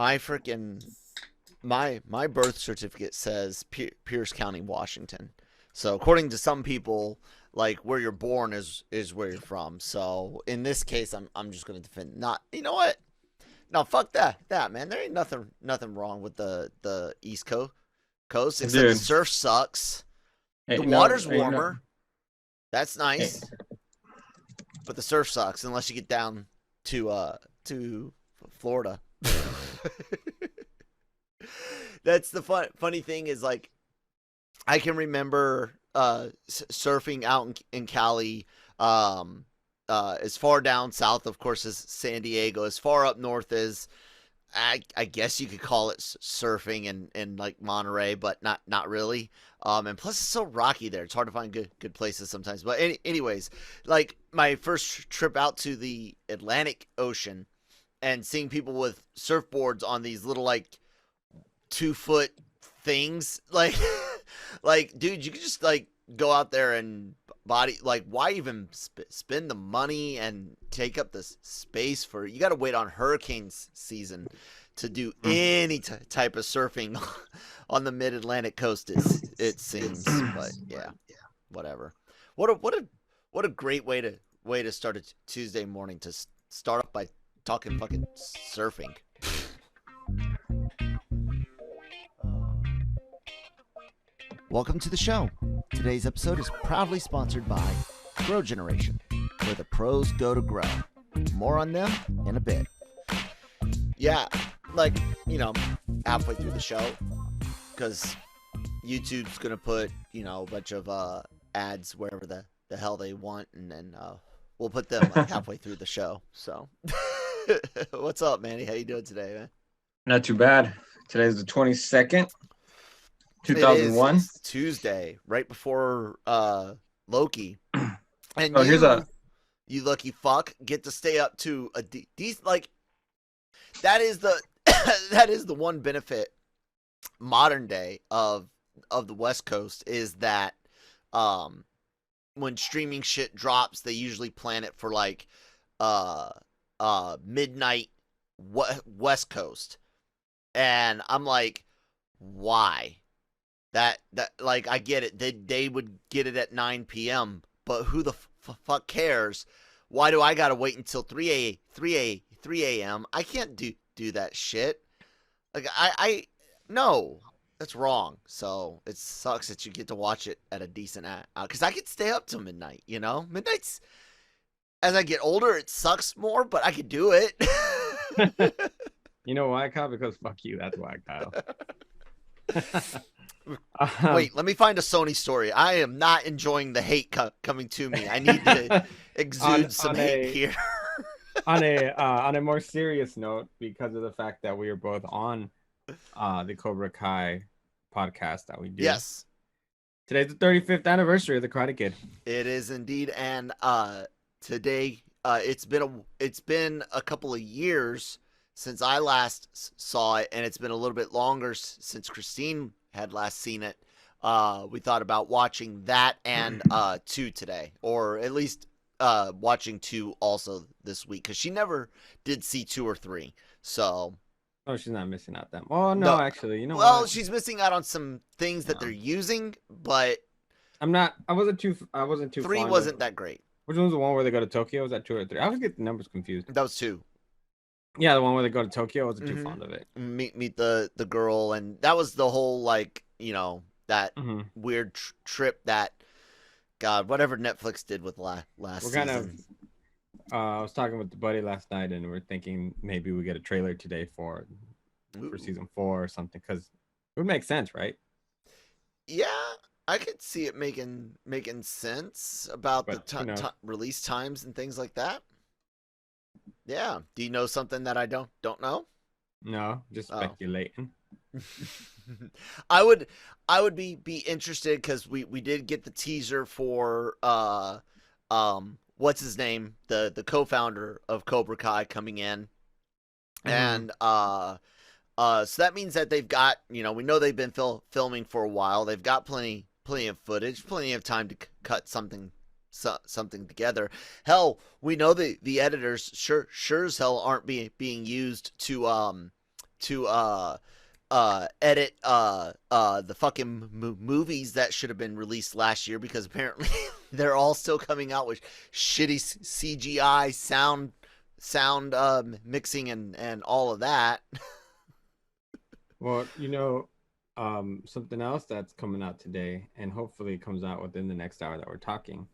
My freaking my birth certificate says Pierce County, Washington. So according to some people, like where you're born is where you're from. So in this case, I'm just gonna defend. Not, you know what? No, fuck that man. There ain't nothing wrong with the East Coast, except the Dude, surf sucks. hey, The no, water's hey, no, warmer. That's hey, nice, but the surf sucks unless you get down to Florida. That's the funny thing is, like, I can remember surfing out in Cali, as far down south, of course, as San Diego, as far up north as I guess you could call it surfing in like Monterey, but not really. And plus it's so rocky there; it's hard to find good places sometimes. But anyways, like my first trip out to the Atlantic Ocean and seeing people with surfboards on these little like 2 foot things, like like dude, you could just like go out there and body, like, why even spend the money and take up the space for, you got to wait on hurricane season to do any type of surfing on the mid-Atlantic coast, it seems. But yeah, whatever. What a great way to start a Tuesday morning, to start off by talking fucking surfing. Welcome to the show. Today's episode is proudly sponsored by Grow Generation, where the pros go to grow. More on them in a bit. Yeah, like, halfway through the show, because YouTube's going to put, a bunch of ads wherever the hell they want, and then we'll put them like halfway through the show. So, what's up, Manny? How you doing today, man? not too bad. Today's the 22nd, It 2001. is Tuesday, right before Loki. And Oh, you lucky fuck, get to stay up to a decent, like, that is the that is the one benefit modern day of the West Coast, is that when streaming shit drops, they usually plan it for like midnight West Coast. And I'm like, why? That like, I get it. They would get it at 9 p.m., but who the fuck cares? Why do I gotta wait until 3 a.m.? I can't do that shit. Like, I no, that's wrong. So it sucks that you get to watch it at a decent because I could stay up till midnight. Midnight's, as I get older, it sucks more, but I could do it. You know why, Kyle? Because fuck you. That's why, Kyle. Wait, let me find a Sony story. I am not enjoying the hate coming to me. I need to exude some hate here. on a more serious note, because of the fact that we are both on the Cobra Kai podcast that we do. Yes. Today's the 35th anniversary of the Karate Kid. It is indeed, and today it's been a couple of years since I last saw it, and it's been a little bit longer since Christine had last seen it. We thought about watching that and 2 today, or at least watching 2 also this week, because she never did see 2 or 3. So, oh, she's not missing out that. Oh no, actually, well, what? she's missing out on some things that they're using, but I wasn't too 3 wasn't that great. Which one was the one where they go to Tokyo? Was that 2 or 3? I always get the numbers confused. That was 2. Yeah, the one where they go to Tokyo. I wasn't too fond of it. Meet the girl, and that was the whole, like, that weird trip that, God, whatever Netflix did with last season. I was talking with the buddy last night, and we're thinking maybe we get a trailer today for season 4 or something, because it would make sense, right? Yeah, I could see it making sense about the release times and things like that. Yeah. Do you know something that I don't know? No, just speculating. I would be interested, because we did get the teaser for what's his name, the co-founder of Cobra Kai coming in. And so that means that they've got, we know they've been filming for a while. They've got plenty of footage, plenty of time to cut something together. Hell, we know the editors sure as hell aren't being used to edit the fucking movies that should have been released last year, because apparently they're all still coming out with shitty CGI sound mixing and all of that. Well, something else that's coming out today, and hopefully it comes out within the next hour that we're talking,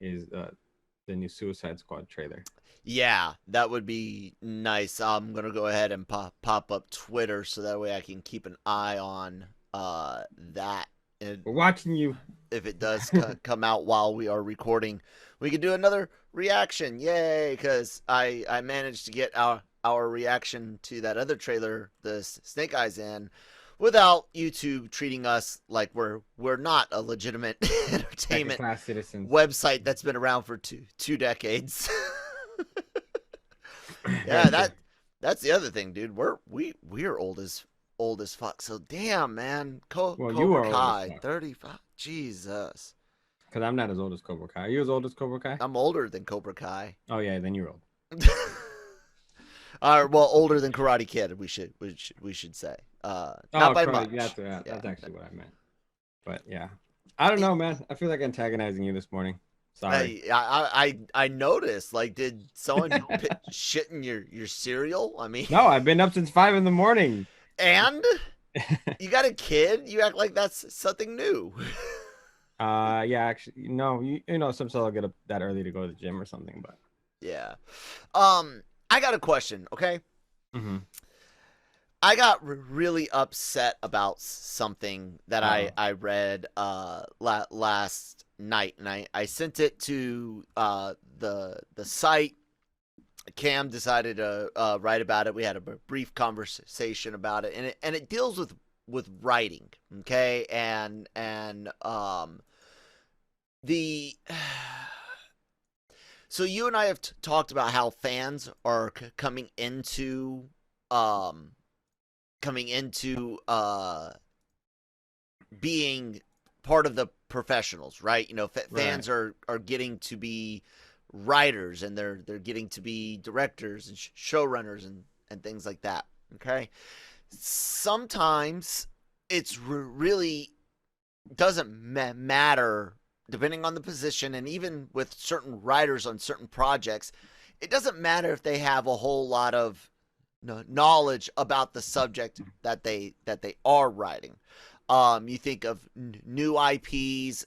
is the new Suicide Squad trailer. Yeah, that would be nice. I'm gonna go ahead and pop up Twitter so that way I can keep an eye on that. And we're watching you. If it does come out while we are recording, we can do another reaction. Yay! Because I managed to get our reaction to that other trailer, the Snake Eyes, in without YouTube treating us like we're not a legitimate entertainment website that's been around for two decades. Yeah, that's the other thing, dude. We're old as fuck. So damn, man. Cobra Kai, 35. Jesus. Because I'm not as old as Cobra Kai. Are you as old as Cobra Kai? I'm older than Cobra Kai. Oh yeah, then you're old. Well, older than Karate Kid. We should say. Not by much. That's actually what I meant. But yeah, I don't know, man. I feel like antagonizing you this morning. Sorry. I noticed. Like, did someone shit in your cereal? I mean, no, I've been up since 5 a.m. And you got a kid? You act like that's something new. Yeah, actually, no. Sometimes I'll get up that early to go to the gym or something. But yeah, I got a question. Okay. Mm-hmm. I got really upset about something that I read last night, and I sent it to the site. Cam decided to write about it. We had a brief conversation about it, and it deals with writing, okay, and so you and I have talked about how fans are coming into being part of the professionals, right? Fans are getting to be writers, and they're getting to be directors and showrunners and things like that. Okay, sometimes it's really doesn't matter, depending on the position, and even with certain writers on certain projects, it doesn't matter if they have a whole lot of knowledge about the subject that they are writing. You think of new IPs,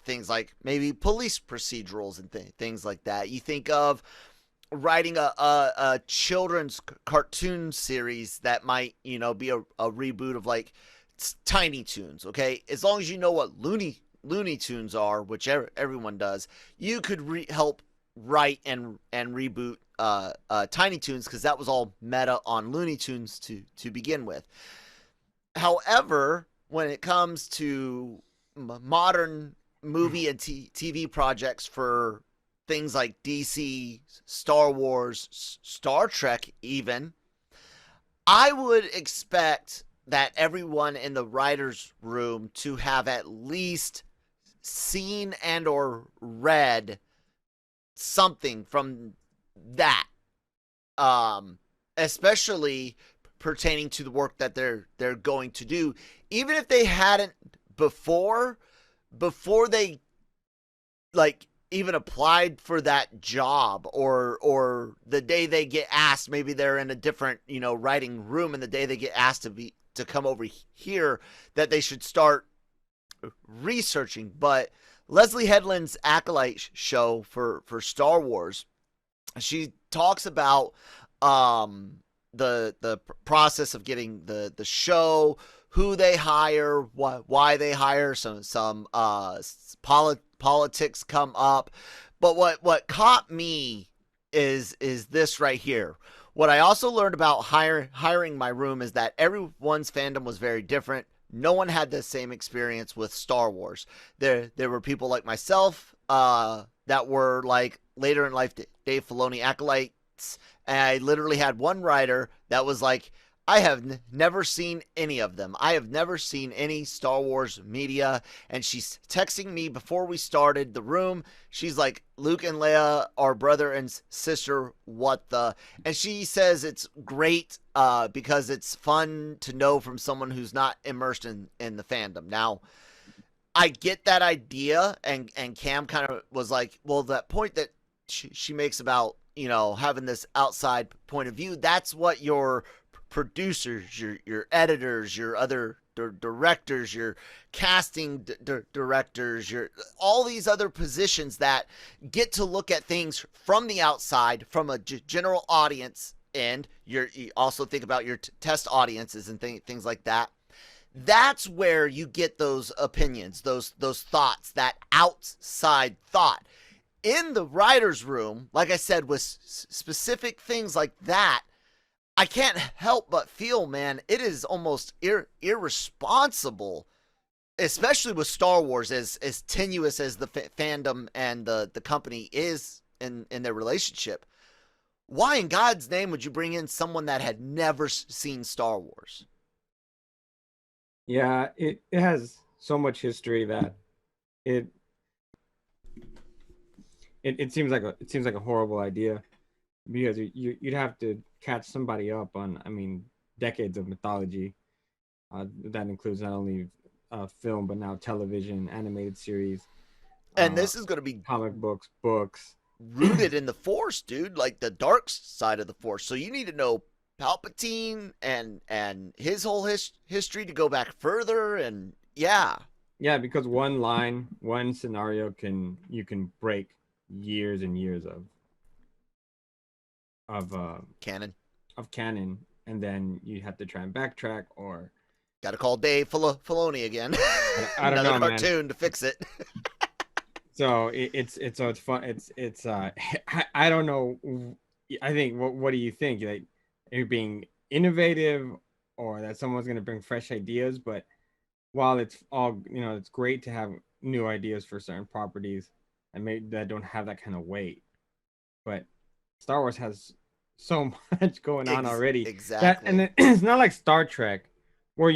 things like maybe police procedurals and things like that. You think of writing a children's cartoon series that might, be a reboot of like Tiny Toons. Okay, as long as you know what Looney Tunes are, which everyone does, you could help write and reboot Tiny Toons, because that was all meta on Looney Tunes to begin with. However, when it comes to modern movie and TV projects for things like DC, Star Wars, Star Trek even, I would expect that everyone in the writer's room to have at least seen and or read something from that, especially pertaining to the work that they're going to do, even if they hadn't before they like even applied for that job, or the day they get asked, maybe they're in a different writing room, and the day they get asked to come over here, that they should start researching. But Leslie Headland's Acolyte show for Star Wars, she talks about the process of getting the show, who they hire, why they hire, some politics come up. But what caught me is this right here. What I also learned about hiring my room is that everyone's fandom was very different. No one had the same experience with Star Wars. There were people like myself that were like later in life Dave Filoni acolytes, and I literally had one writer that was like, I have never seen any of them. I have never seen any Star Wars media. And she's texting me before we started the room. She's like, Luke and Leia are brother and sister. What the? And she says it's great because it's fun to know from someone who's not immersed in the fandom. Now, I get that idea. And Cam kind of was like, well, that point that she makes about, having this outside point of view, that's what your producers, your editors, your other directors, your casting directors, your all these other positions that get to look at things from the outside, from a general audience, and you also think about your test audiences and things like that. That's where you get those opinions, those thoughts, that outside thought. In the writer's room, like I said, with specific things like that, I can't help but feel, man, it is almost irresponsible, especially with Star Wars, as tenuous as the fandom and the company is in their relationship. Why in God's name would you bring in someone that had never seen Star Wars? Yeah, it has so much history that it seems like a horrible idea, because you'd have to catch somebody up on, I mean, decades of mythology. That includes not only film, but now television, animated series, And this is going to be comic books. rooted in the Force, dude, like the dark side of the Force. So you need to know Palpatine and his whole history to go back further. And yeah, because one line, one scenario you can break years and years of canon. And then you have to try and backtrack, or Got to call Dave Filoni again. I don't Another know, cartoon man. to fix it. So it's fun. It's I don't know. I think what do you think? Like, it being innovative, or that someone's going to bring fresh ideas? But while it's all, it's great to have new ideas for certain properties and maybe that don't have that kind of weight. But Star Wars has so much going on already. Exactly. And it's not like Star Trek, where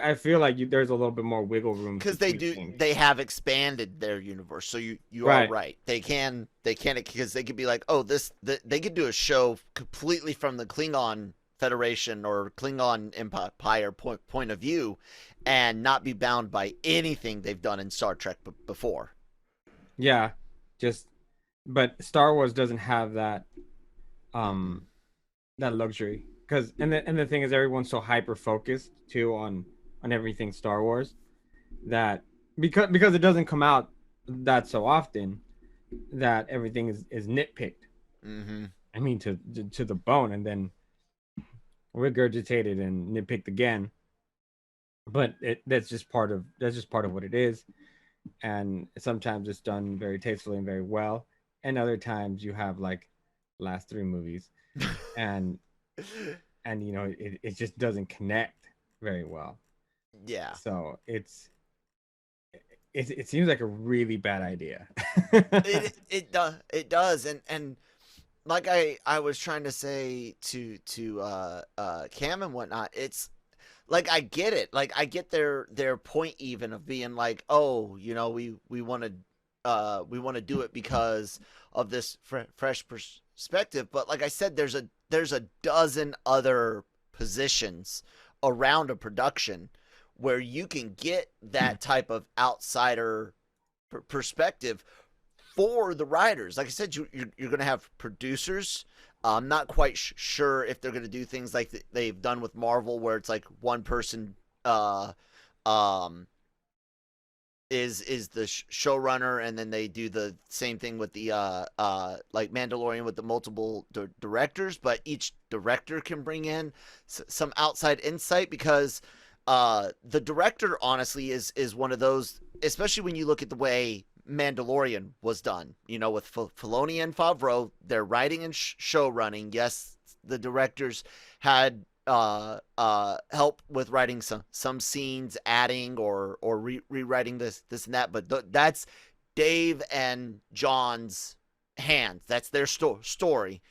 I feel like there's a little bit more wiggle room, because they have expanded their universe. So you Right. are right. They can because they could be like, oh, they could do a show completely from the Klingon Federation or Klingon Empire point of view, and not be bound by anything they've done in Star Trek before. Yeah, but Star Wars doesn't have that luxury, because the thing is, everyone's so hyper focused too on everything Star Wars, that because it doesn't come out that so often, that everything is nitpicked. Mm-hmm. I mean, to the bone, and then regurgitated and nitpicked again. But that's just part of what it is. And sometimes it's done very tastefully and very well, and other times you have like last 3 movies and it just doesn't connect very well. Yeah. So it seems like a really bad idea. it does. And like I was trying to say to Cam and whatnot, it's like, I get it. Like, I get their point even of being like, oh, we want to do it because of this fresh perspective. But like I said, there's a dozen other positions around a production where you can get that type of outsider perspective for the writers. Like I said, you're going to have producers. I'm not quite sure if they're going to do things like they've done with Marvel, where it's like one person is the showrunner, and then they do the same thing with the like Mandalorian with the multiple directors, but each director can bring in some outside insight, because the director honestly is one of those, especially when you look at the way Mandalorian was done, with Filoni and Favreau, their writing and show running. Yes, the directors had help with writing some scenes, adding or rewriting this and that, but that's Dave and John's hands. That's their story.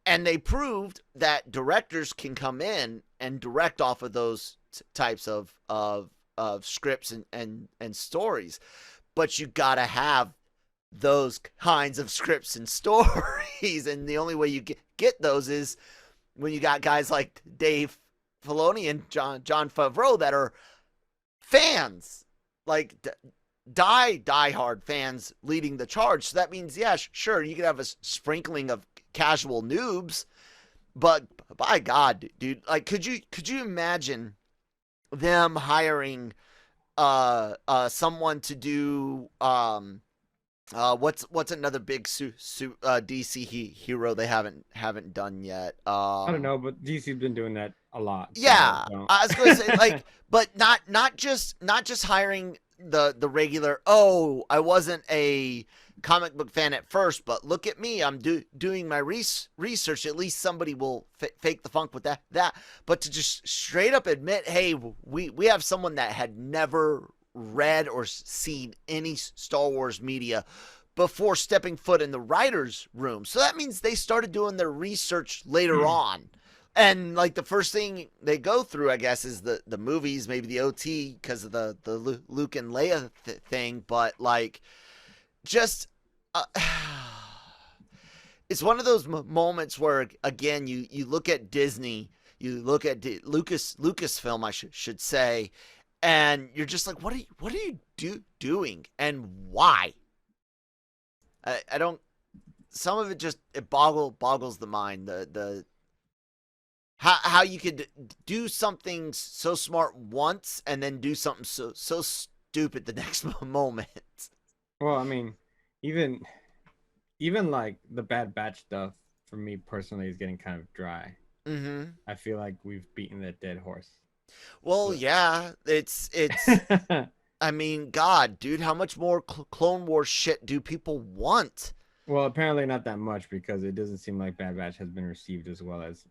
And they proved that directors can come in and direct off of those types of scripts and stories, but you gotta have those kinds of scripts and stories, and the only way you get those is when you got guys like Dave Filoni and John Favreau that are fans, like die-hard fans leading the charge. So that means, yeah, sure, you could have a sprinkling of casual noobs, but by God, dude, like, could you imagine them hiring someone to do what's another big DC hero they haven't done yet? I don't know, but DC's been doing that a lot. Yeah, So I was going to say, like, but not just hiring the regular. Oh, I wasn't a comic book fan at first, but look at me, I'm doing my research. At least somebody will fake the funk with that. But to just straight up admit, hey, we have someone that had never read or seen any Star Wars media before stepping foot in the writer's room. So that means they started doing their research later on. And like the first thing they go through, I guess, is the movies, maybe the OT because of the Luke and Leia thing. But like, just it's one of those moments where, again, you look at Disney, you look at Lucasfilm, I should say, and you're just like, what are you doing, and why? I don't. Some of it just boggles the mind. The how you could do something so smart once and then do something so stupid the next moment. Well, I mean, even like the Bad Batch stuff for me personally is getting kind of dry. Mm-hmm. I feel like we've beaten that dead horse. Well, yeah, it's. I mean, God, dude, how much more Clone Wars shit do people want? Well, apparently not that much, because it doesn't seem like Bad Batch has been received as well as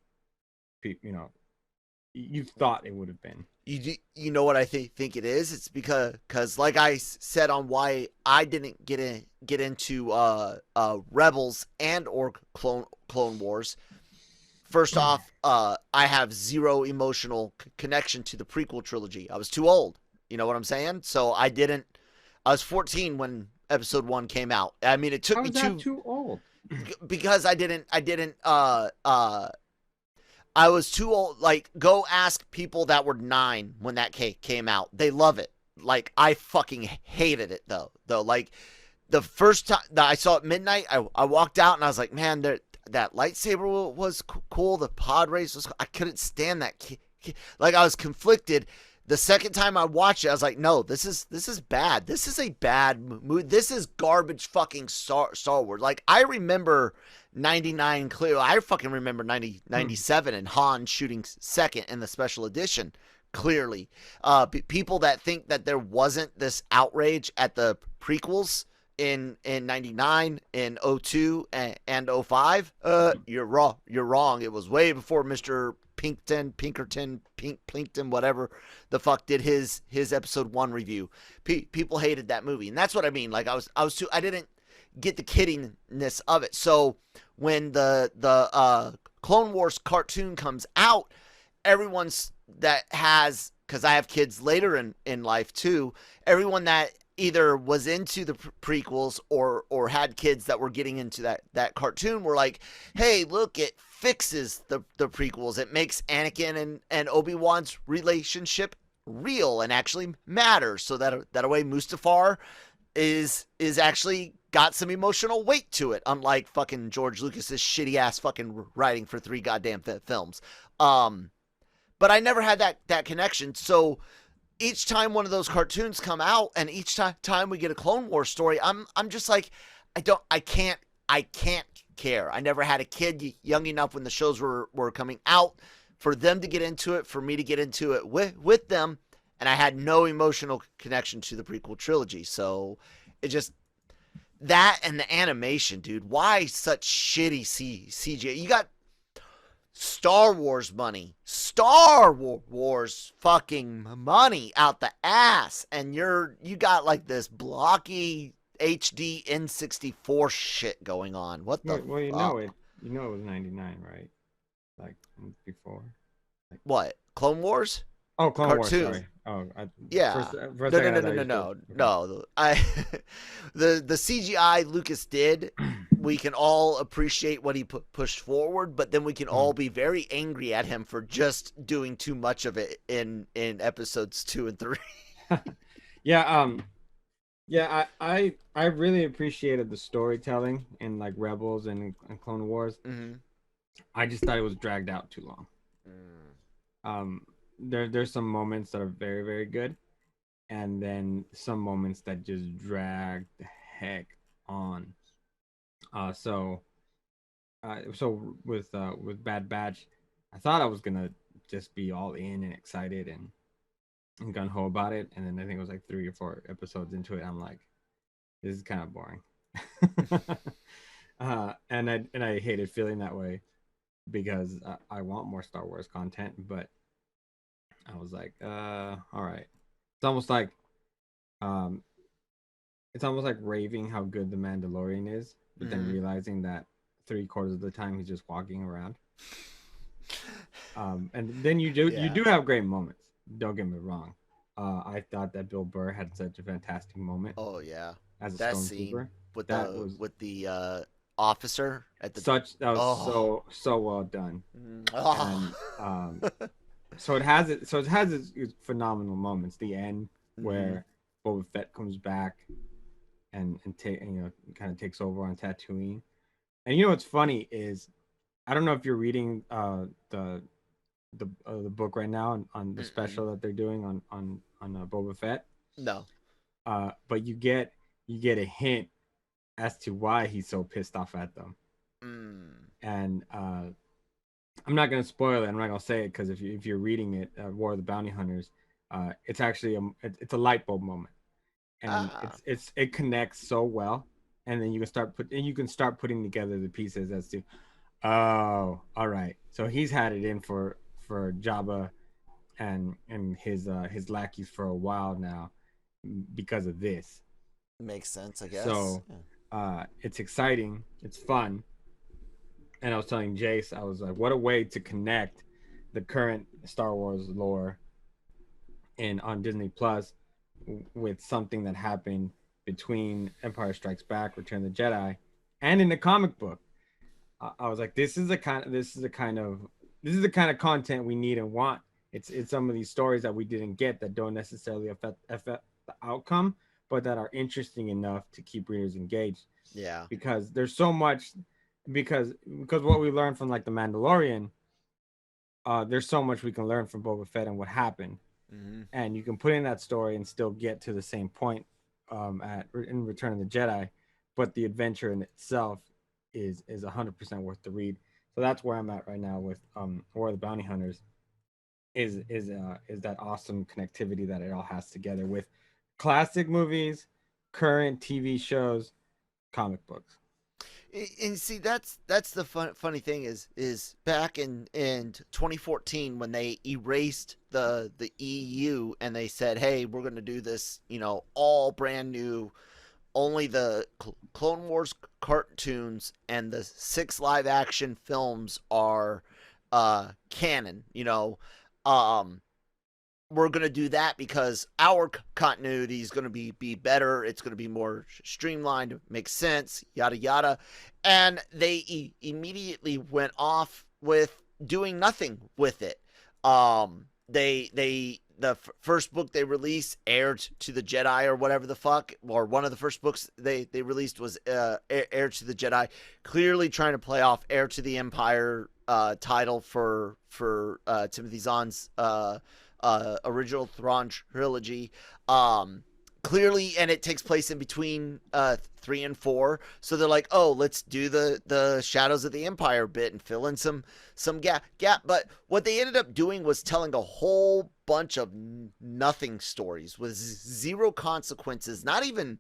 you thought it would have been. You know what I think it is? It's because like I said on why I didn't get into Rebels and or Clone Wars. First off, I have zero emotional connection to the prequel trilogy. I was too old. You know what I'm saying? So I was 14 when episode 1 came out. I mean, it took How me is that too old? because I was too old. Like, go ask people that were 9 when that came out. They love it. Like, I fucking hated it though. Like, the first time that I saw it midnight, I walked out and I was like, man, that lightsaber was cool. The pod race was cool. I couldn't stand that. Like, I was conflicted. The second time I watched it, I was like, no, this is bad. This is a bad movie. This is garbage fucking Star Wars. Like, I remember 99 clear. I fucking remember 97 and Han shooting second in the special edition clearly. People that think that there wasn't this outrage at the prequels in 99, in 02 and 05, you're wrong. It was way before Mr. Pinkerton, whatever the fuck did his episode 1 review. People hated that movie, and that's what I mean. Like, I didn't get the kiddiness of it. So when the Clone Wars cartoon comes out, everyone's that has, because I have kids later in life too, everyone that either was into the prequels or had kids that were getting into that cartoon were like, hey, look, it fixes the prequels. It makes Anakin and Obi-Wan's relationship real and actually matters. So that way Mustafar is actually got some emotional weight to it, unlike fucking George Lucas's shitty ass fucking writing for 3 goddamn films. But I never had that connection. So each time one of those cartoons come out and each time we get a Clone Wars story, I'm just like, I can't care. I never had a kid young enough when the shows were coming out for them to get into it, for me to get into it with them, and I had no emotional connection to the prequel trilogy. So it just, that and the animation, dude. Why such shitty CGI? You got Star Wars money, Star Wars fucking money out the ass, and you got like this blocky HD N64 shit going on. What the Well, you fuck? know You know it was 99, right? Like before. Like, What? Clone Wars? oh, Clone Wars. Cartoon. Sorry. Oh, Yeah. for a No, second no, I no, thought no, you no, were no, still. no. The CGI Lucas did, we can all appreciate what he pushed forward, but then we can all be very angry at him for just doing too much of it in episodes 2 and 3. Yeah. Yeah. I really appreciated the storytelling in like Rebels and Clone Wars. Mm-hmm. I just thought it was dragged out too long. Mm. There's some moments that are very, very good, and then some moments that just drag the heck on. So with Bad Batch, I thought I was gonna just be all in and excited and gun ho about it, and then I think it was like 3 or 4 episodes into it, I'm like, this is kind of boring. And I hated feeling that way because I want more Star Wars content, but I was like, all right. It's almost like, um, it's almost like raving how good the Mandalorian is, but then realizing that 3/4 of the time he's just walking around. And then you do have great moments. Don't get me wrong. I thought that Bill Burr had such a fantastic moment. Oh yeah, as a that stormtrooper. scene with That the officer at the that was so well done. Oh. And so it has its phenomenal moments. The end where Boba Fett comes back and kind of takes over on Tatooine. And you know what's funny is, I don't know if you're reading the book right now on the special that they're doing on Boba Fett. No. But you get a hint as to why he's so pissed off at them. And I'm not going to spoil it. I'm not going to say it because if you're reading it, War of the Bounty Hunters, it's actually it's a light bulb moment, and it connects so well, and then you can start putting together the pieces as to, oh, all right, so he's had it in for Jabba and his lackeys for a while now because of this. Makes sense, I guess. So it's exciting, it's fun. And I was telling Jace, I was like, what a way to connect the current Star Wars lore on Disney Plus with something that happened between Empire Strikes Back, Return of the Jedi, and in the comic book. I was like, this is the kind of content we need and want. It's some of these stories that we didn't get that don't necessarily affect the outcome, but that are interesting enough to keep readers engaged. Yeah. Because there's so much. Because what we learned from like the Mandalorian, there's so much we can learn from Boba Fett and what happened, and you can put in that story and still get to the same point in Return of the Jedi, but the adventure in itself is 100% worth the read. So that's where I'm at right now with War of the Bounty Hunters. Is that awesome connectivity that it all has together with classic movies, current TV shows, comic books. And see, that's the funny thing is back in 2014 when they erased the EU and they said, hey, we're going to do this, all brand new, only the Clone Wars cartoons and the 6 live action films are canon. We're going to do that because our continuity is going to be better. It's going to be more streamlined, makes sense, yada, yada. And they immediately went off with doing nothing with it. The first book they released, Heir to the Jedi or whatever the fuck, or one of the first books they released was Heir to the Jedi, clearly trying to play off Heir to the Empire title for Timothy Zahn's original Thrawn trilogy, clearly, and it takes place in between 3 and 4. So they're like, oh, let's do the Shadows of the Empire bit and fill in some gap. But what they ended up doing was telling a whole bunch of nothing stories with zero consequences. Not even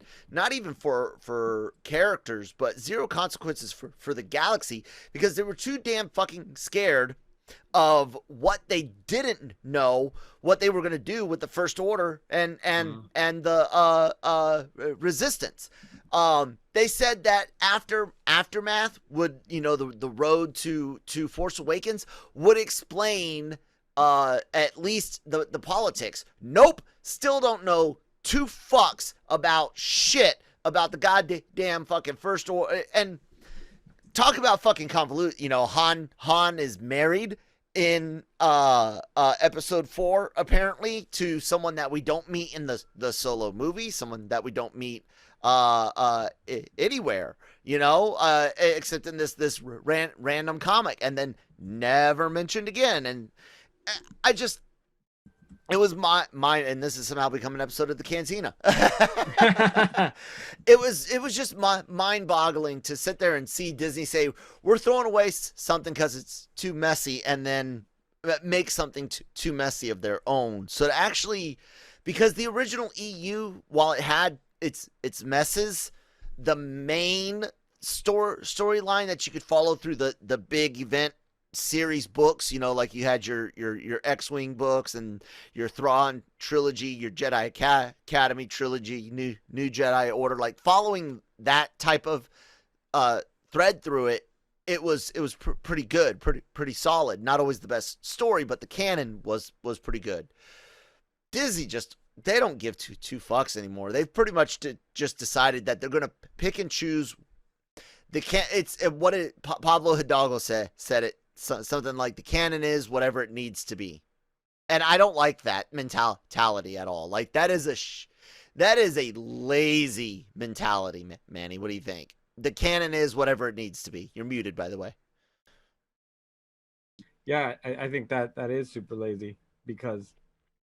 for characters, but zero consequences for the galaxy, because they were too damn fucking scared of what they didn't know what they were going to do with the First Order and the Resistance. They said that aftermath would, the road to Force Awakens would explain at least the politics. Nope, still don't know two fucks about shit about the goddamn fucking first order. And talk about fucking convoluted. Han is married in episode 4 apparently to someone that we don't meet in the Solo movie, someone that we don't meet anywhere, except in this random comic, and then never mentioned again. And I just, it was my and this is somehow become an episode of the Cantina. It was just mind-boggling to sit there and see Disney say, we're throwing away something because it's too messy, and then make something too messy of their own. So to actually, because the original EU, while it had its messes, the main storyline that you could follow through the big event series books, like you had your X-Wing books and your Thrawn trilogy, your Jedi Academy trilogy, New Jedi Order, like following that type of thread through it, it was pretty good, pretty solid. Not always the best story, but the canon was pretty good. Disney they don't give two fucks anymore. They've pretty much just decided that they're gonna pick and choose. Pablo Hidalgo said it. Something like the canon is whatever it needs to be, and I don't like that mentality at all. Like that is a lazy mentality, Manny. What do you think? The canon is whatever it needs to be. You're muted, by the way. Yeah, I think that is super lazy, because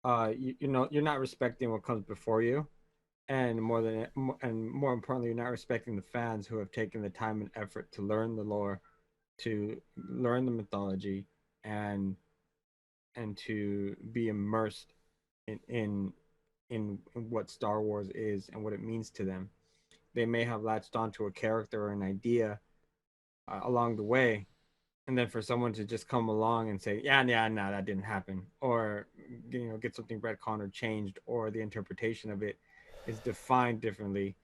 you're not respecting what comes before you, and more importantly, you're not respecting the fans who have taken the time and effort to learn the lore, to learn the mythology, and to be immersed in what Star Wars is and what it means to them. They may have latched onto a character or an idea along the way, and then for someone to just come along and say, no, that didn't happen, or get something retconned or changed, or the interpretation of it is defined differently,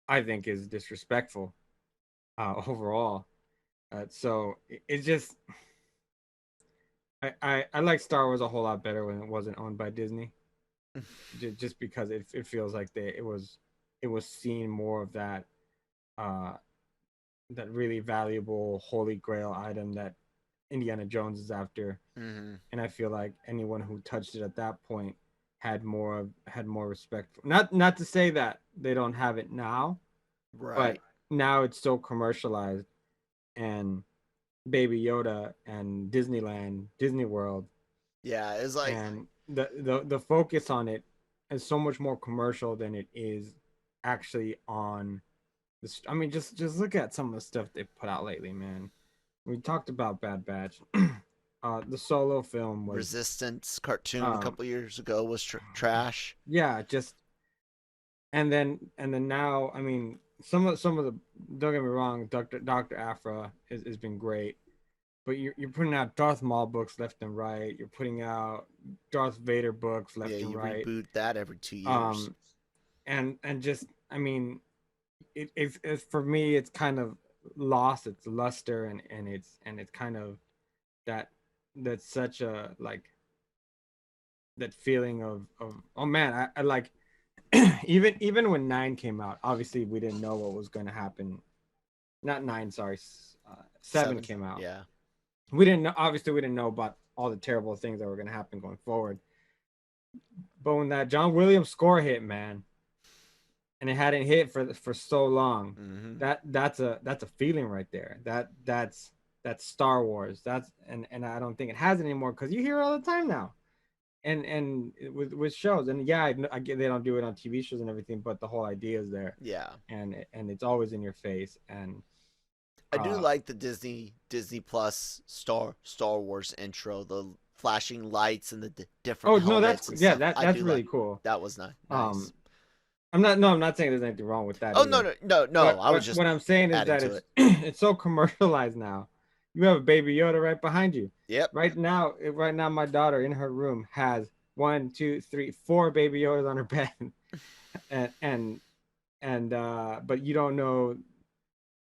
I think is disrespectful overall. So it's just, I like Star Wars a whole lot better when it wasn't owned by Disney, just because it feels like it was seeing more of that that really valuable holy grail item that Indiana Jones is after. Mm-hmm. And I feel like anyone who touched it at that point had more respect. Not to say that they don't have it now, Right. but now it's so commercialized, and Baby Yoda and Disneyland, Disney World. Yeah, it's like, and the focus on it is so much more commercial than it is actually on this. I mean, just look at some of the stuff they put out lately, man. We talked about Bad Batch. The Solo film was Resistance cartoon a couple years ago was trash. Yeah, just and then now, I mean, some of the, don't get me wrong, Dr. Aphra has been great, but you're putting out Darth Maul books left and right. You're putting out Darth Vader books left and right. Yeah, you reboot that every 2 years. And just, I mean, it's for me, it's kind of lost its luster, and it's kind of that's such a, like, that feeling of oh man, I like even when 9 came out, obviously we didn't know what was going to happen. Not 9, sorry, 7 came out. Yeah, we didn't know about all the terrible things that were going to happen going forward. But when that John Williams score hit, man, and it hadn't hit for so long, mm-hmm. that's a feeling right there. That's Star Wars. And I don't think it has it anymore, because you hear it all the time now. And with shows, and yeah, I get they don't do it on TV shows and everything, but the whole idea is there. Yeah, and it's always in your face. And I do like the Disney Plus Star Wars intro, the flashing lights and the different. Oh no, that's really cool. That was nice. I'm not saying there's anything wrong with that. Oh either. No. What I'm saying is that it's so commercialized now. You have a Baby Yoda right behind you. Yep. Right now, my daughter in her room has 1, 2, 3, 4 Baby Yodas on her bed, and and but you don't know,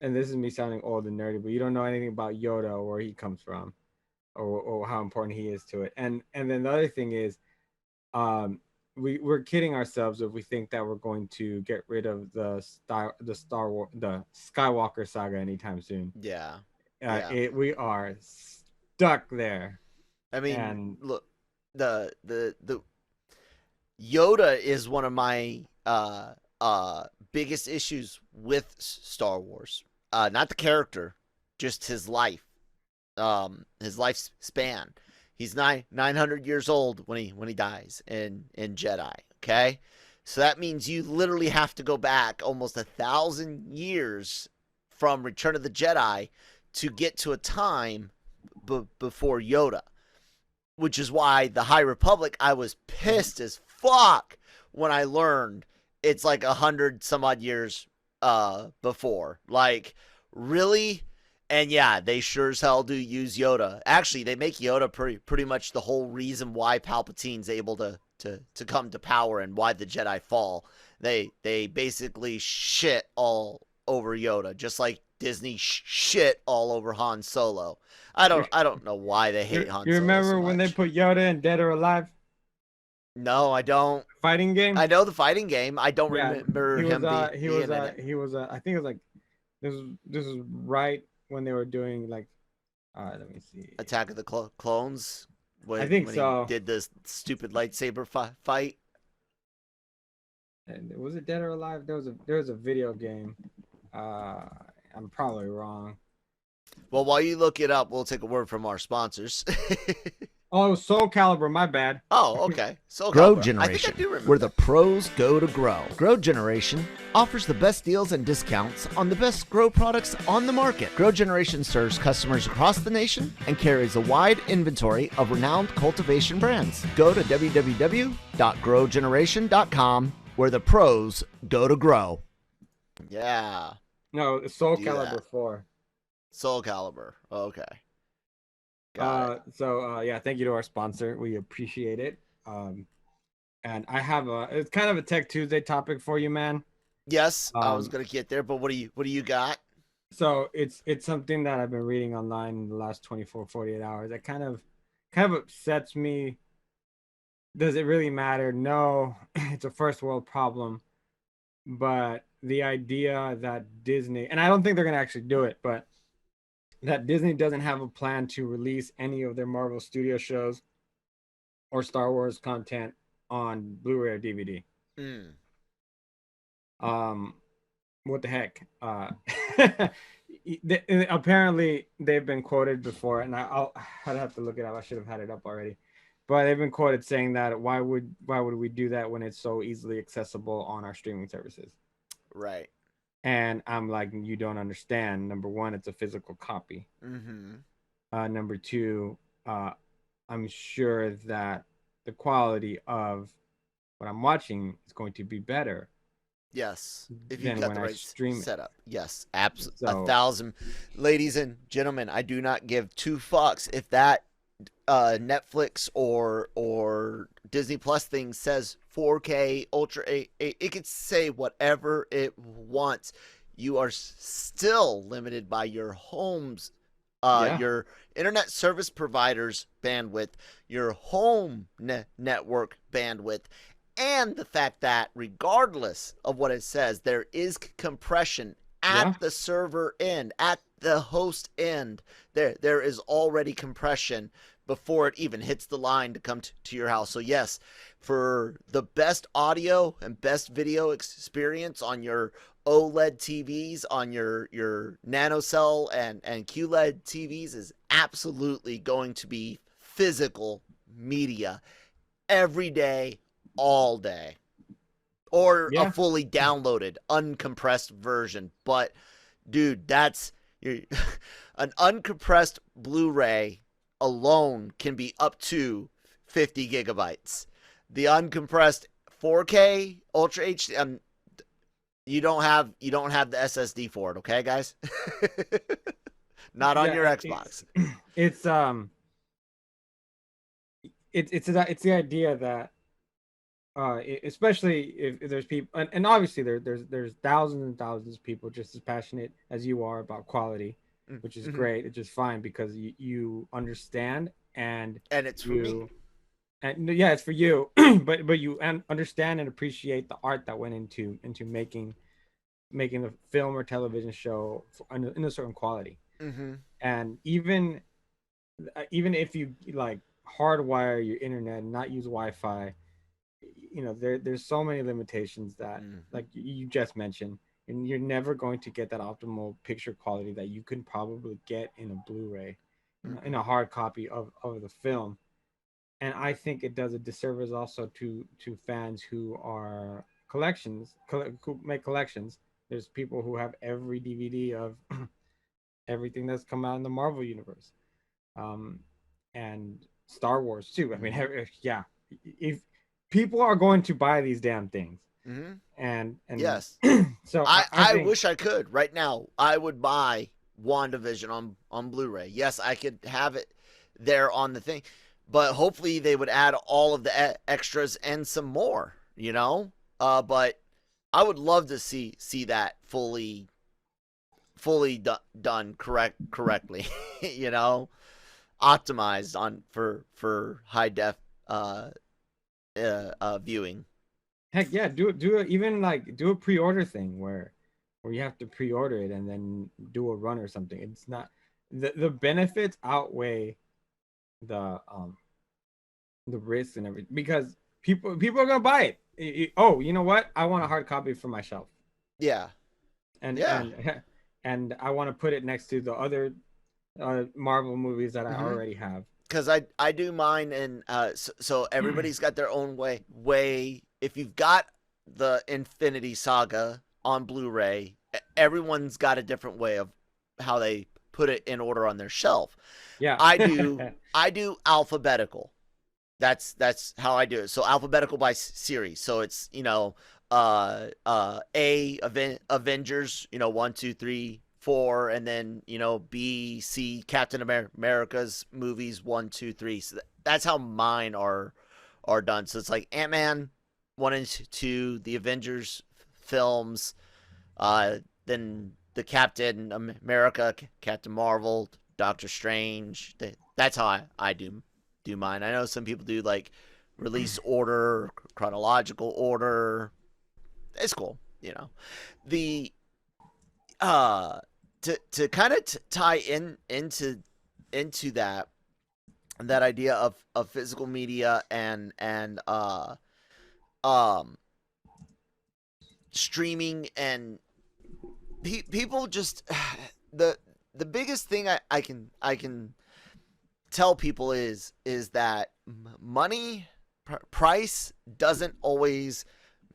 and this is me sounding old and nerdy, but you don't know anything about Yoda or where he comes from, or how important he is to it. And then the other thing is, we're kidding ourselves if we think that we're going to get rid of the Star Wars, the Skywalker saga anytime soon. Yeah. Yeah. We are stuck there. I mean, And look, the Yoda is one of my biggest issues with Star Wars. Not the character, just his life. His lifespan. He's 900 years old when he dies in Jedi. Okay, so that means you literally have to go back almost 1,000 years from Return of the Jedi to get to a time before Yoda, which is why the High Republic, I was pissed as fuck when I learned it's like 100 some odd years before. Like, really? And yeah, they sure as hell do use Yoda. Actually, they make Yoda pretty much the whole reason why Palpatine's able to come to power and why the Jedi fall. They basically shit all over Yoda, just like Disney shit all over Han Solo. I don't know why they hate Han Solo. You remember so when they much. put Yoda in Dead or Alive? No, I don't. Fighting game. I know the fighting game. I don't Yeah, remember he him was. being He was. in it. He was. I think it was like this was right when they were doing like. Let me see. Attack of the Clones. When, I think when so. He did this stupid lightsaber fight. And was it Dead or Alive? There was a video game. I'm probably wrong. Well, while you look it up, we'll take a word from our sponsors. Oh, it was Soul Calibur. My bad. Oh, okay. So Grow I Generation, think I do remember. where the pros go to grow. Grow Generation offers the best deals and discounts on the best grow products on the market. Grow Generation serves customers across the nation and carries a wide inventory of renowned cultivation brands. Go to www.growgeneration.com, where the pros go to grow. Yeah. No, it's Soul Do Calibur that. 4. Soul Calibur. Okay. Got it. So yeah, thank you to our sponsor. We appreciate it. And I have it's kind of a Tech Tuesday topic for you, man. Yes, I was gonna get there, but what do you got? So it's something that I've been reading online in the last 48 hours. That kind of upsets me. Does it really matter? No, it's a first world problem. But the idea that Disney, and I don't think they're gonna actually do it, but that Disney doesn't have a plan to release any of their Marvel Studio shows or Star Wars content on Blu-ray or DVD. What the heck? Apparently they've been quoted before, and I'd have to look it up. I should have had it up already, but they've been quoted saying that why would we do that when it's so easily accessible on our streaming services? Right. And I'm like, you don't understand. Number one, it's a physical copy. Mm-hmm. Number two, I'm sure that the quality of what I'm watching is going to be better. Yes, if you Than got when the I right stream it. setup. Yes, absolutely. So- 1,000, ladies and gentlemen. I do not give two fucks if that Netflix or Disney Plus thing says 4K Ultra 8. It could say whatever it wants. You are still limited by your home's your internet service provider's bandwidth, your home network bandwidth, and the fact that regardless of what it says, there is compression at the server end, at the host end. There is already compression before it even hits the line to come to your house. So yes, for the best audio and best video experience on your OLED TVs, on your nanocell and QLED TVs, is absolutely going to be physical media every day, all day, or a fully downloaded uncompressed version. But dude, that's an uncompressed Blu-ray alone can be up to 50 gigabytes. The uncompressed 4K Ultra HD, you don't have the SSD for it, okay, guys? Not on your Xbox. It's the idea that especially if there's people, and obviously there's thousands and thousands of people just as passionate as you are about quality, which is great. It's just fine because you understand and it's for me. And yeah, it's for you, but you understand and appreciate the art that went into making the film or television show in a certain quality. And even if you like hardwire your internet and not use Wi-Fi, you know, there's so many limitations that like you just mentioned, and you're never going to get that optimal picture quality that you can probably get in a Blu-ray, in a hard copy of the film. And I think it does a disservice also to fans who are who make collections. There's people who have every DVD of everything that's come out in the Marvel universe, and Star Wars too. I mean, yeah, if people are going to buy these damn things, and yes, so I wish I could right now. I would buy WandaVision on Blu-ray. Yes, I could have it there on the thing. But hopefully they would add all of the extras and some more, you know. But I would love to see that fully done correctly, you know, optimized on for high def viewing. Heck yeah, do even like do a pre-order thing where you have to pre-order it and then do a run or something. It's not the benefits outweigh the risks and everything, because people are gonna buy it. Oh, you know what? I want a hard copy for my shelf. Yeah, and I want to put it next to the other Marvel movies that I already have. Because I do mine, and so everybody's got their own way. If you've got the Infinity Saga on Blu-ray, everyone's got a different way of how they put it in order on their shelf. Yeah, I do alphabetical. That's how I do it. So alphabetical by series. So it's, you know, Avengers, you know, 1, 2, 3, 4, and then, you know, B, C, Captain America's movies 1, 2, 3. So that's how mine are done. So it's like Ant-Man 1 and 2, the Avengers films, then the Captain America, Captain Marvel, Doctor Strange. That's how I do mine. I know some people do like release order, chronological order. It's cool, you know. The to kind of tie into that idea of physical media and streaming, and people just the biggest thing I can tell people is that money price doesn't always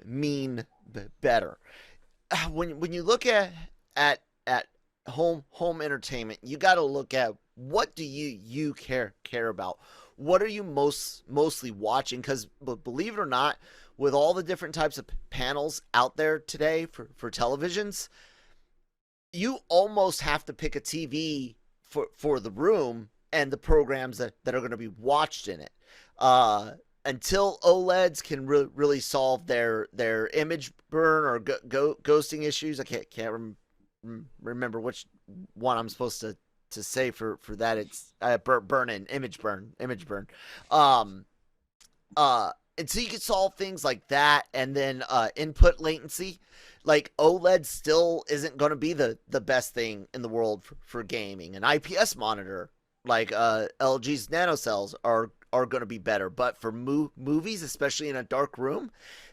mean better. When you look at home entertainment, you got to look at what do you care about. What are you mostly watching? Because believe it or not, with all the different types of panels out there today for televisions, you almost have to pick a TV for the room and the programs that are going to be watched in it. Until OLEDs can really solve their image burn or ghosting issues, I can't remember which one I'm supposed to say for that. It's image burn. And so you can solve things like that, and then input latency. Like OLED still isn't going to be the best thing in the world for gaming. An IPS monitor like LG's nanocells are going to be better, but for movies, especially in a dark room,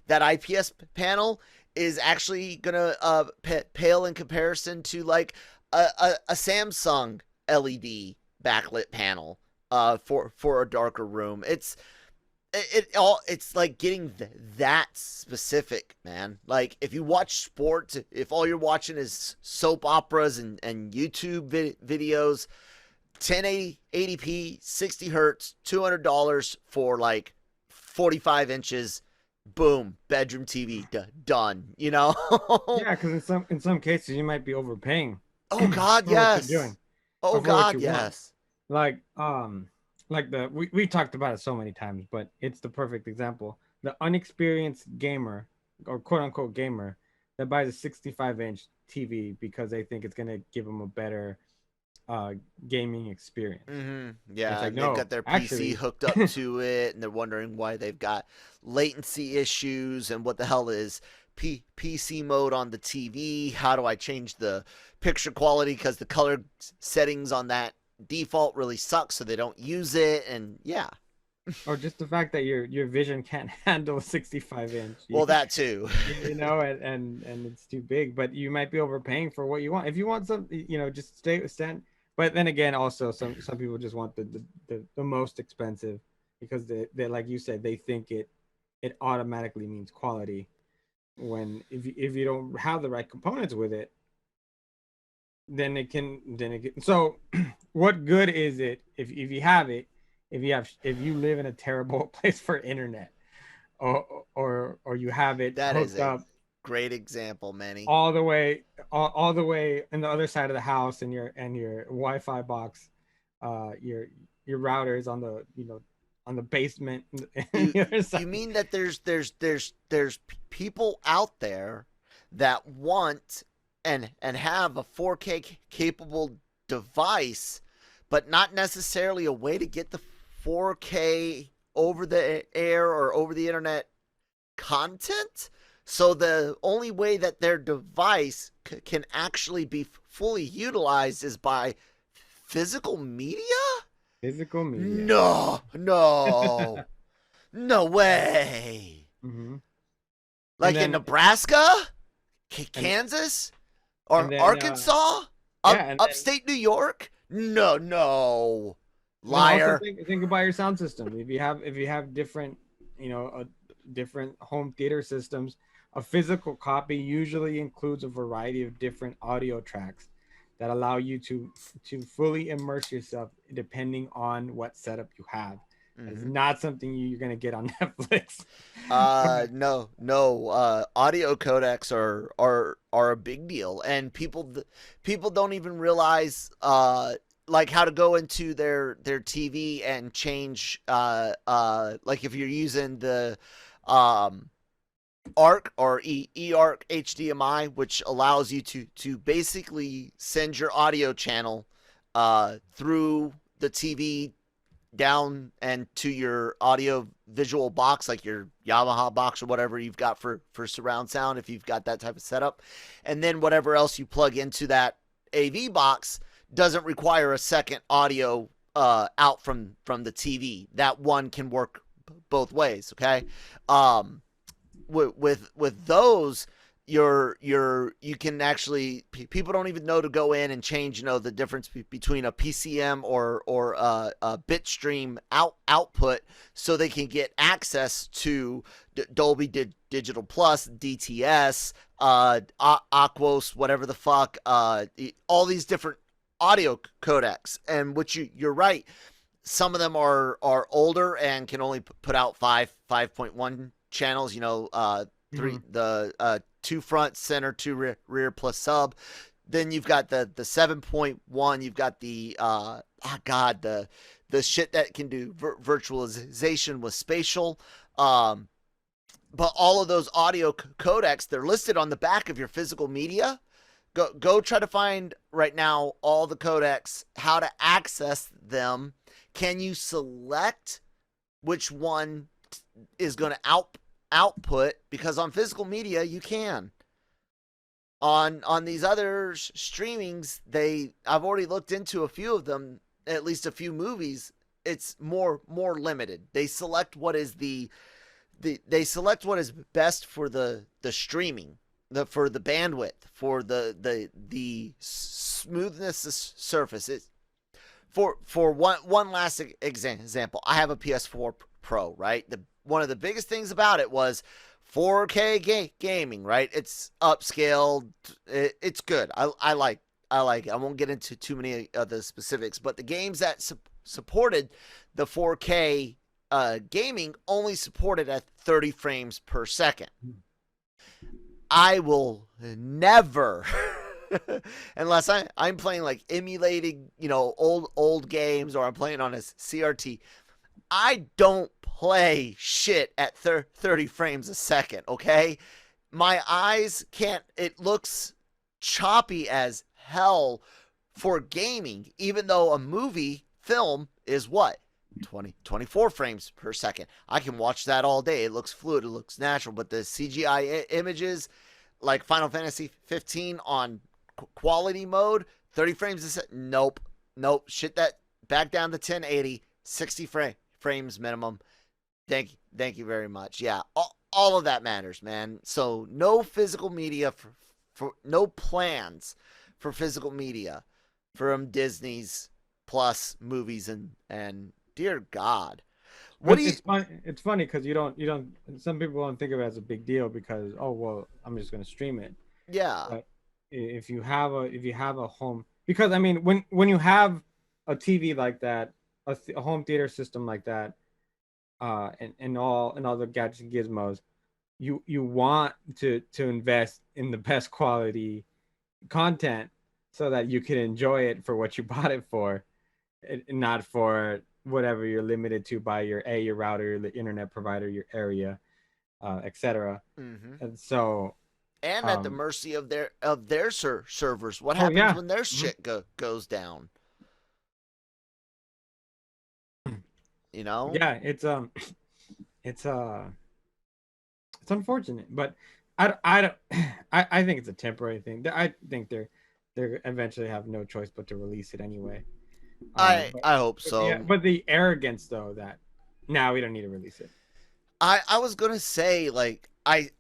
that IPS panel is actually going to pale in comparison to like a Samsung LED backlit panel for a darker room. It's like getting that specific, man. Like if you watch sports, if all you're watching is soap operas and YouTube videos, 1080p, 60 hertz, $200 for like 45 inches. Boom, bedroom TV done. You know? Yeah, because in some cases you might be overpaying. Oh God, yes. Oh God, yes. Want. Like we talked about it so many times, but it's the perfect example. the unexperienced gamer or quote unquote gamer that buys a 65-inch TV because they think it's gonna give them a better gaming experience. Yeah, it's like, and they've no, got their actually, PC hooked up to it, and they're wondering why they've got latency issues and what the hell is PC mode on the TV. How do I change the picture quality because the color settings on that default really suck, so they don't use it. And yeah, or just the fact that your vision can't handle a 65-inch. well, that too. You know, and it's too big, but you might be overpaying for what you want. If you want some, you know, just stand. But then again, also some people just want the most expensive because they like you said, they think it automatically means quality, when if you don't have the right components with it, then it can so what good is it if you have it, if you live in a terrible place for internet, or you have it That is hooked a up great example, Manny. all the way in the other side of the house, and your Wi-Fi box, your router is on the, you know, on the basement. You mean that there's people out there that want and have a 4K capable device, but not necessarily a way to get the 4K over the air or over the internet content? So the only way that their device can actually be fully utilized is by physical media? Physical media. No way. Mm-hmm. Like then, in Nebraska, Kansas, or then, Arkansas, upstate New York? No, liar. Also think about your sound system. If you have different, you know, different home theater systems, a physical copy usually includes a variety of different audio tracks that allow you to fully immerse yourself depending on what setup you have. It's not something you're gonna get on Netflix. No. Audio codecs are a big deal, and people don't even realize like how to go into their TV and change like if you're using the ARC or eARC HDMI, which allows you to basically send your audio channel through the TV down and to your audio visual box, like your Yamaha box or whatever you've got for surround sound, if you've got that type of setup. And then whatever else you plug into that AV box doesn't require a second audio out from the TV. That one can work both ways, okay? With those, you can actually, people don't even know to go in and change, you know, the difference between a PCM or a bitstream output, so they can get access to Dolby Digital Plus, DTS, Aquos, whatever the fuck, all these different audio codecs. And which you're right, some of them are older and can only put out 5.1 channels, you know, the 2 front, center, 2 rear plus sub. Then you've got the 7.1. You've got the the shit that can do virtualization with spatial. But all of those audio codecs, they're listed on the back of your physical media. Go try to find right now all the codecs, how to access them. Can you select which one is going to output? Because on physical media you can. On these other streamings, I've already looked into a few of them, at least a few movies. It's more limited. They select what is they select what is best for the streaming, for the bandwidth, for the smoothness of surface. For one last example, I have a PS4 Pro, right? One of the biggest things about it was 4K gaming, right? It's upscaled. It's good. I like it. I won't get into too many of the specifics, but the games that supported the 4K gaming only supported at 30 frames per second. I will never, unless I'm playing like emulating, you know, old games, or I'm playing on a CRT, I don't play shit at 30 frames a second, okay? My eyes can't, it looks choppy as hell for gaming, even though a movie film is what? 24 frames per second. I can watch that all day. It looks fluid, it looks natural, but the CGI images, like Final Fantasy 15 on quality mode, 30 frames a second, nope. Shit that back down to 1080, 60 frames minimum. Thank you very much. Yeah, all of that matters, man. So no physical media for no plans for physical media from Disney's Plus movies and dear God. What do you? It's funny because you don't. Some people don't think of it as a big deal because I'm just gonna stream it. Yeah. But if you have a home, because I mean when you have a TV like that, a home theater system like that, and all the gadgets and gizmos, you want to invest in the best quality content so that you can enjoy it for what you bought it for, and not for whatever you're limited to by your router, the internet provider, your area, etc. Mm-hmm. And so, and at the mercy of their servers. What happens when their shit goes down? You know? Yeah, it's unfortunate, but I think it's a temporary thing. I think they're eventually have no choice but to release it anay. I hope so. Yeah, but the arrogance though that now we don't need to release it. I was gonna say, like, I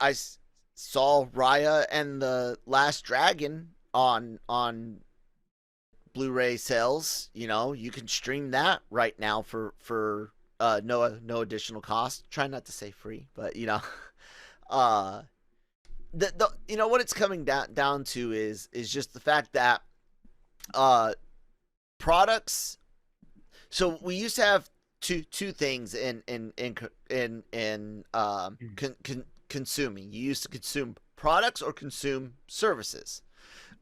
saw Raya and the Last Dragon on Blu-ray sales. You know, you can stream that right now for no additional cost. Try not to say free, but you know, the you know what it's coming down to is just the fact that products. So we used to have two things in consuming. You used to consume products or consume services.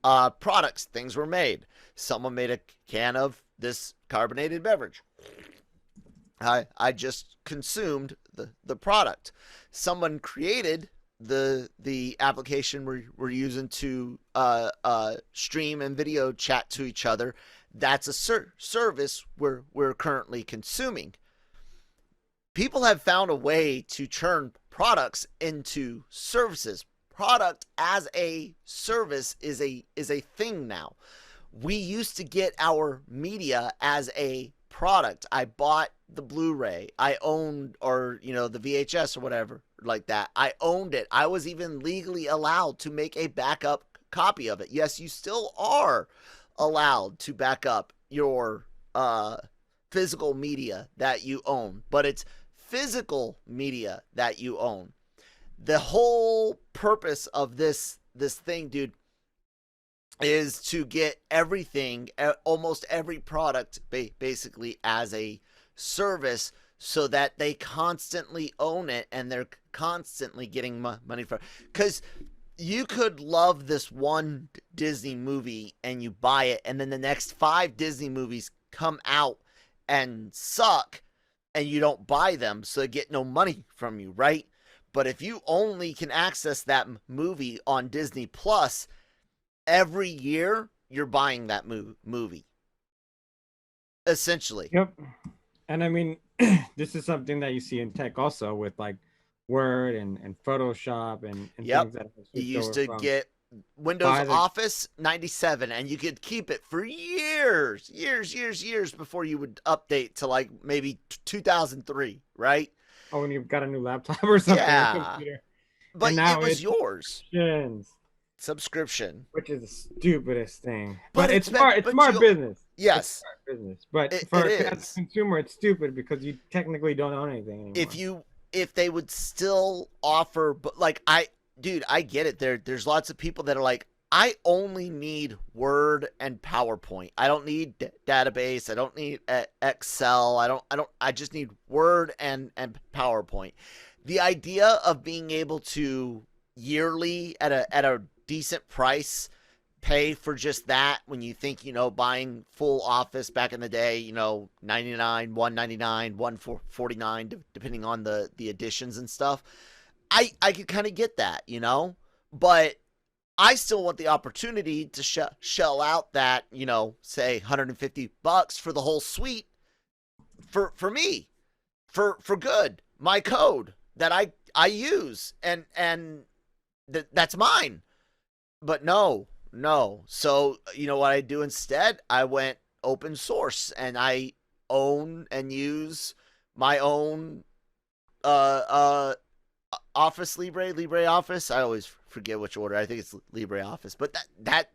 Products, things were made. Someone made a can of this carbonated beverage. I just consumed the product. Someone created the application we're using to stream and video chat to each other. That's a service we're currently consuming. People have found a way to turn products into services. Product as a service is a thing now. We used to get our media as a product. I bought the Blu-ray. I owned, or the VHS or whatever like that. I owned it. I was even legally allowed to make a backup copy of it. Yes, you still are allowed to back up your physical media that you own, but it's physical media that you own. The whole purpose of this thing, dude, is to get everything, almost every product, basically as a service, so that they constantly own it and they're constantly getting money for it. Because you could love this one Disney movie and you buy it, and then the next 5 Disney movies come out and suck, and you don't buy them, so they get no money from you, right? But if you only can access that movie on Disney Plus, every year you're buying that movie. Essentially. Yep. And I mean, this is something that you see in tech also with like Word and Photoshop and yep. things that you used to get Windows Office 97 and you could keep it for years before you would update to like maybe 2003, right? Oh, when you've got a new laptop or something. Yeah. But now it was yours. Subscription. Which is the stupidest thing. But it's smart business. Yes. It's smart business. But it as a consumer, it's stupid because you technically don't own anything anymore. If they would still offer, but like I get it. There's lots of people that are like, I only need Word and PowerPoint. I don't need database. I don't need Excel. I just need Word and PowerPoint. The idea of being able to yearly at a decent price pay for just that when you think, buying full office back in the day, 99, 199, 149, depending on the editions and stuff. I could kind of get that, but I still want the opportunity to shell out that, say $150 for the whole suite for me, for good, my code that I use and that's mine. But no. So, what I do instead? I went open source and I own and use my own Office LibreOffice. I always forget which order. I think it's LibreOffice. But that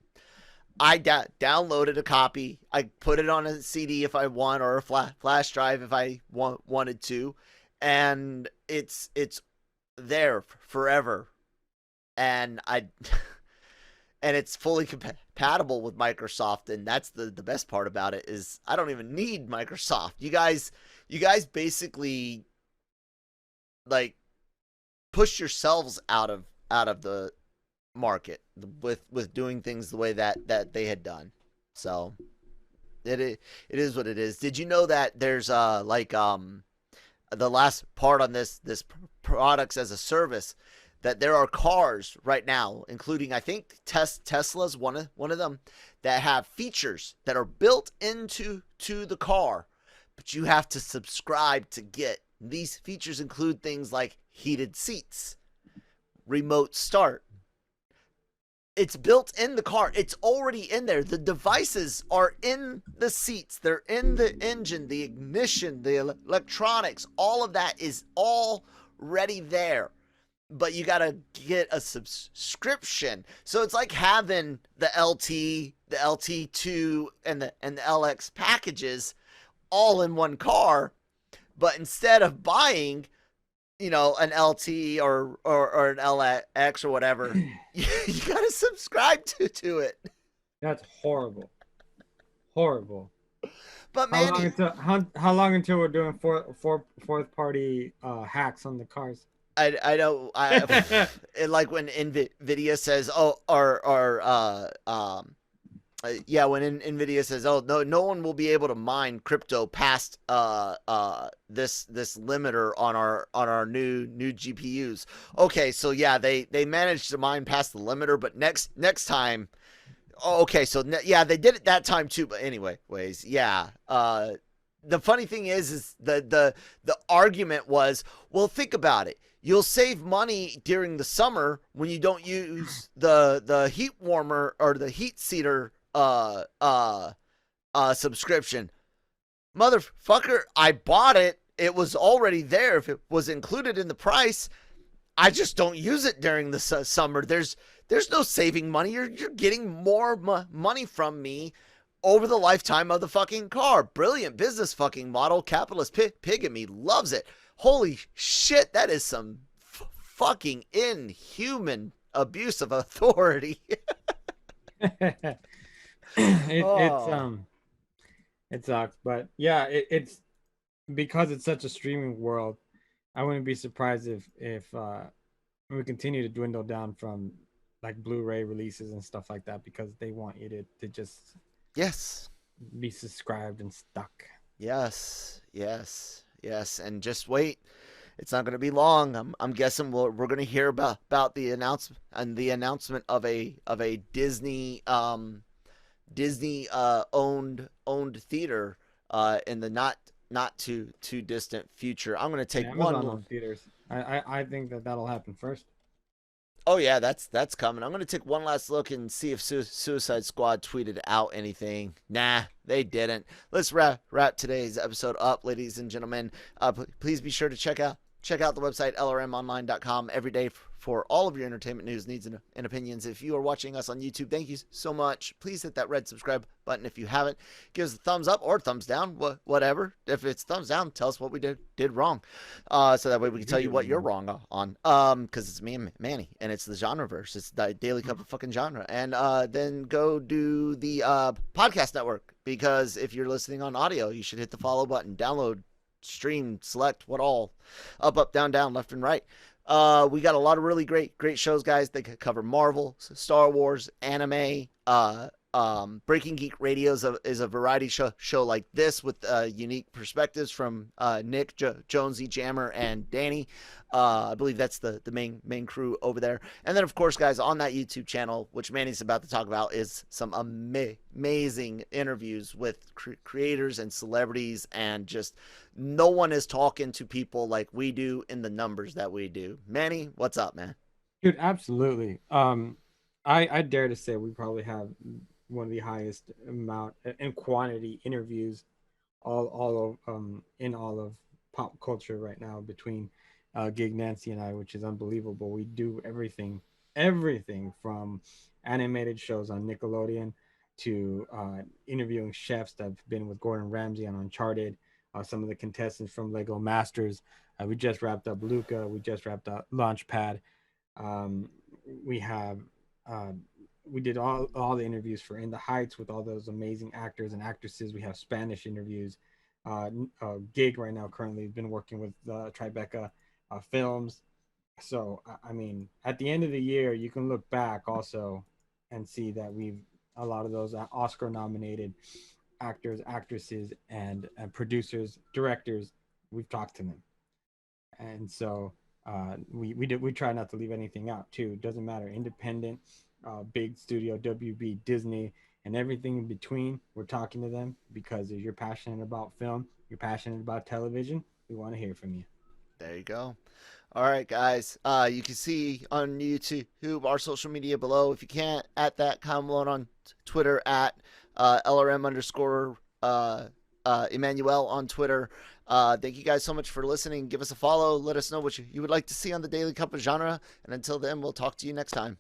I downloaded a copy. I put it on a CD if I want, or a flash drive if I wanted to, and it's there forever. And and it's fully compatible with Microsoft, and that's the best part about it is I don't even need Microsoft. You guys basically like push yourselves out of the market with doing things the way that they had done. So it is what it is. Did you know that there's the last part on this products as a service, that there are cars right now, including I think Tesla's one of them, that have features that are built into the car, but you have to subscribe to get. These features include things like heated seats, remote start. It's built in the car. It's already in there. The devices are in the seats. They're in the engine, the ignition, the electronics. All of that is already there. But you got to get a subscription. So it's like having the LT, the LT2, and the LX packages all in one car. But instead of buying, an LT or an LX or whatever, you got to subscribe to it. That's horrible. Horrible. But Manny, how long until we're doing fourth party hacks on the cars? I know. Like when NVIDIA says, when NVIDIA says, no one will be able to mine crypto past this limiter on our new GPUs. Okay, so yeah, they managed to mine past the limiter, but next time, okay, so they did it that time too. But anyways, yeah. The funny thing is the argument was, well, think about it. You'll save money during the summer when you don't use the heat warmer or the heat seater subscription. Motherfucker, I bought it. It was already there. If it was included in the price, I just don't use it during the summer. There's no saving money. You're getting more money from me over the lifetime of the fucking car. Brilliant business fucking model. Capitalist pig in me loves it. Holy shit, that is some fucking inhuman abuse of authority. It sucks, but yeah, it's because it's such a streaming world. I wouldn't be surprised if we continue to dwindle down from like Blu-ray releases and stuff like that, because they want you to just be subscribed and stuck. Yes, and just wait. It's not going to be long. I'm guessing we're going to hear about the announcement of a Disney owned theater in the not too distant future. I'm going to take Amazon theaters. I think that'll happen first. Oh yeah, that's coming. I'm going to take one last look and see if Suicide Squad tweeted out anything. Nah, they didn't. Let's wrap today's episode up, ladies and gentlemen. Please be sure to check out the website lrmonline.com every day for all of your entertainment news, needs, and opinions. If you are watching us on YouTube, thank you so much. Please hit that red subscribe button if you haven't. Give us a thumbs up or thumbs down, whatever. If it's thumbs down, tell us what we did wrong, so that way we can tell you what you're wrong on. Because it's me and Manny, and it's the Genreverse. It's the Daily Cup of fucking genre. And then go do the podcast network, because if you're listening on audio, you should hit the follow button, download, stream, select what all, up, down, left, and right. We got a lot of really great shows, guys. They cover Marvel, Star Wars, anime. Breaking Geek Radio is a variety show like this with unique perspectives from Nick, Jonesy, Jammer, and Danny. I believe that's the main crew over there. And then, of course, guys, on that YouTube channel, which Manny's about to talk about, is some amazing interviews with creators and celebrities, and just no one is talking to people like we do in the numbers that we do. Manny, what's up, man? Dude, absolutely. I dare to say we probably have one of the highest amount and quantity interviews all of pop culture right now between Gig Nancy and I, which is unbelievable. We do everything from animated shows on Nickelodeon to interviewing chefs that have been with Gordon Ramsay on Uncharted, some of the contestants from Lego Masters. We just wrapped up Luca. We just wrapped up Launchpad. We did all the interviews for In the Heights with all those amazing actors and actresses. We have Spanish interviews. Gig right now currently has been working with Tribeca Films. So, I mean, at the end of the year, you can look back also and see that a lot of those Oscar nominated actors, actresses, and producers, directors, we've talked to them. And so we try not to leave anything out too. It doesn't matter, independent, big studio, WB, Disney, and everything in between. We're talking to them because if you're passionate about film, you're passionate about television, we want to hear from you. There you go. All right, guys. You can see on YouTube our social media below. If you can't, at that Kamlon on Twitter, at LRM _ Emmanuel on Twitter. Thank you guys so much for listening. Give us a follow. Let us know what you would like to see on the Daily Cup of Genre. And until then, we'll talk to you next time.